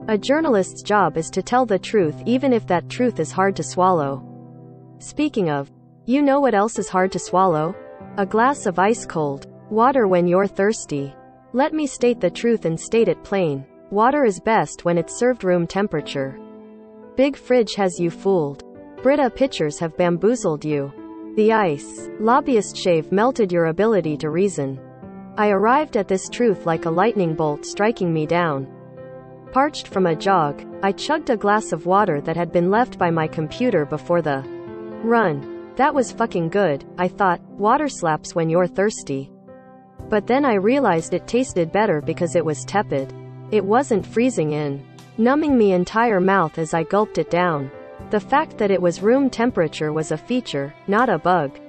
A journalist's job is to tell the truth even if that truth is hard to swallow. Speaking of, you know what else is hard to swallow? A glass of ice-cold water when you're thirsty. Let me state the truth and state it plain. Water is best when it's served room temperature. Big Fridge has you fooled. Brita pitchers have bamboozled you. The ice lobbyist shave melted your ability to reason. I arrived at this truth like a lightning bolt striking me down. Parched from a jog, I chugged a glass of water that had been left by my computer before the run. That was fucking good, I thought. Water slaps when you're thirsty. But then I realized it tasted better because it was tepid. It wasn't freezing in, numbing me entire mouth as I gulped it down. The fact that it was room temperature was a feature, not a bug.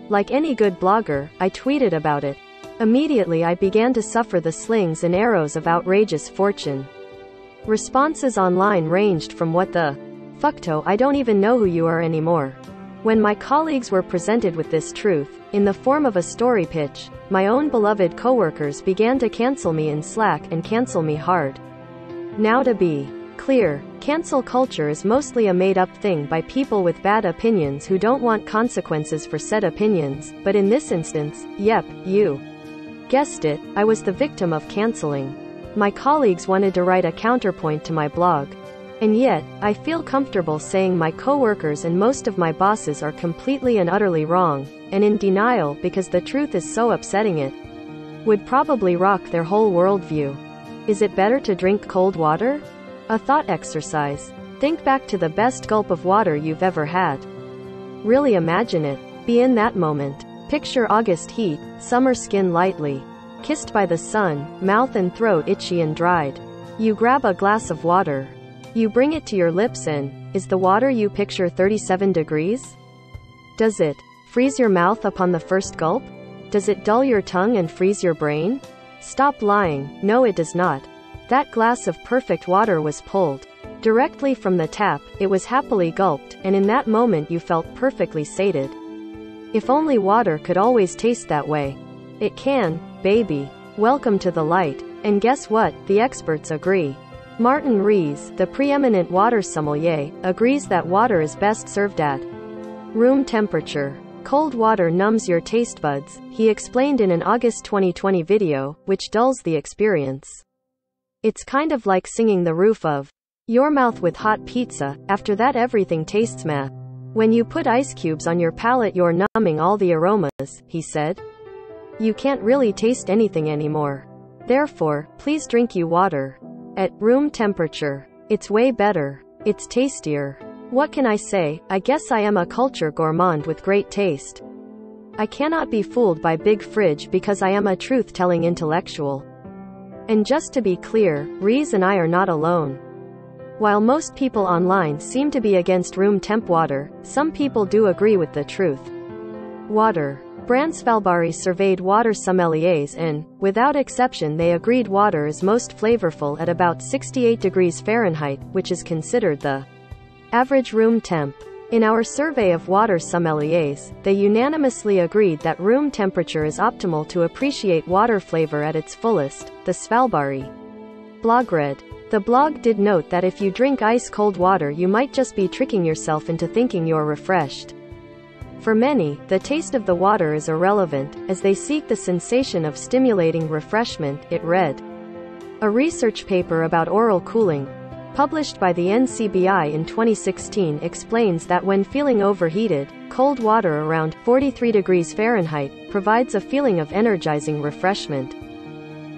Like any good blogger, I tweeted about it. Immediately I began to suffer the slings and arrows of outrageous fortune. Responses online ranged from what the fuckto, I don't even know who you are anymore. When my colleagues were presented with this truth, in the form of a story pitch, my own beloved coworkers began to cancel me in Slack and cancel me hard. Now to be clear, cancel culture is mostly a made-up thing by people with bad opinions who don't want consequences for said opinions, but in this instance, yep, you guessed it, I was the victim of canceling. My colleagues wanted to write a counterpoint to my blog. And yet, I feel comfortable saying my coworkers and most of my bosses are completely and utterly wrong, and in denial because the truth is so upsetting it would probably rock their whole worldview. Is it better to drink cold water? A thought exercise. Think back to the best gulp of water you've ever had. Really imagine it. Be in that moment. Picture August heat, summer skin lightly kissed by the sun, mouth and throat itchy and dried. You grab a glass of water. You bring it to your lips and, is the water you picture 37 degrees? Does it freeze your mouth upon the first gulp? Does it dull your tongue and freeze your brain? Stop lying, no it does not. That glass of perfect water was pulled directly from the tap, it was happily gulped, and in that moment you felt perfectly sated. If only water could always taste that way. It can, baby. Welcome to the light. And guess what, the experts agree. Martin Rees, the preeminent water sommelier, agrees that water is best served at room temperature. Cold water numbs your taste buds, he explained in an August 2020 video, which dulls the experience. It's kind of like singing the roof of your mouth with hot pizza, after that everything tastes meh. When you put ice cubes on your palate you're numbing all the aromas, he said. You can't really taste anything anymore. Therefore, please drink you water. At room temperature. It's way better. It's tastier. What can I say? I guess I am a culture gourmand with great taste. I cannot be fooled by Big Fridge because I am a truth-telling intellectual. And just to be clear, Rees and I are not alone. While most people online seem to be against room temp water, some people do agree with the truth. Water. Brand Svalbard surveyed water sommeliers and, without exception they agreed water is most flavorful at about 68 degrees Fahrenheit, which is considered the average room temp. In our survey of water sommeliers, they unanimously agreed that room temperature is optimal to appreciate water flavor at its fullest, the Svalbard blog read. The blog did note that if you drink ice-cold water you might just be tricking yourself into thinking you're refreshed. For many, the taste of the water is irrelevant, as they seek the sensation of stimulating refreshment, it read. A research paper about oral cooling, published by the NCBI in 2016 explains that when feeling overheated, cold water around 43 degrees Fahrenheit provides a feeling of energizing refreshment.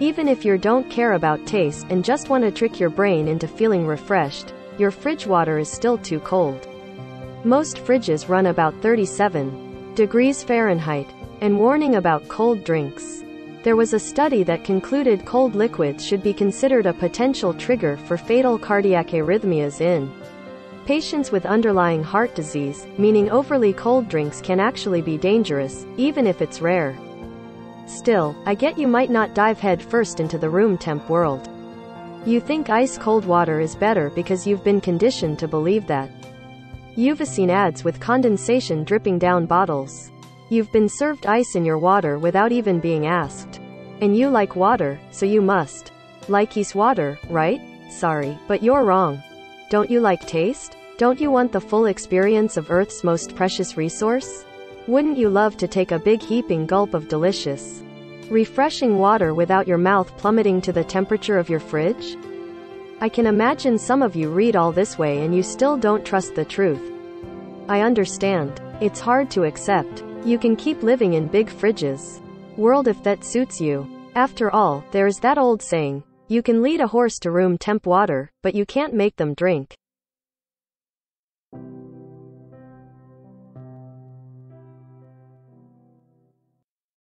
Even if you don't care about taste and just want to trick your brain into feeling refreshed, your fridge water is still too cold. Most fridges run about 37 degrees Fahrenheit. And warning about cold drinks. There was a study that concluded cold liquids should be considered a potential trigger for fatal cardiac arrhythmias in patients with underlying heart disease, meaning overly cold drinks can actually be dangerous, even if it's rare. Still, I get you might not dive head first into the room temp world. You think ice-cold water is better because you've been conditioned to believe that. You've seen ads with condensation dripping down bottles. You've been served ice in your water without even being asked. And you like water, so you must like ice water, right? Sorry, but you're wrong. Don't you like taste? Don't you want the full experience of Earth's most precious resource? Wouldn't you love to take a big heaping gulp of delicious, refreshing water without your mouth plummeting to the temperature of your fridge? I can imagine some of you read all this way and you still don't trust the truth. I understand. It's hard to accept. You can keep living in big fridges world if that suits you. After all, there's that old saying, you can lead a horse to room temp water, but you can't make them drink.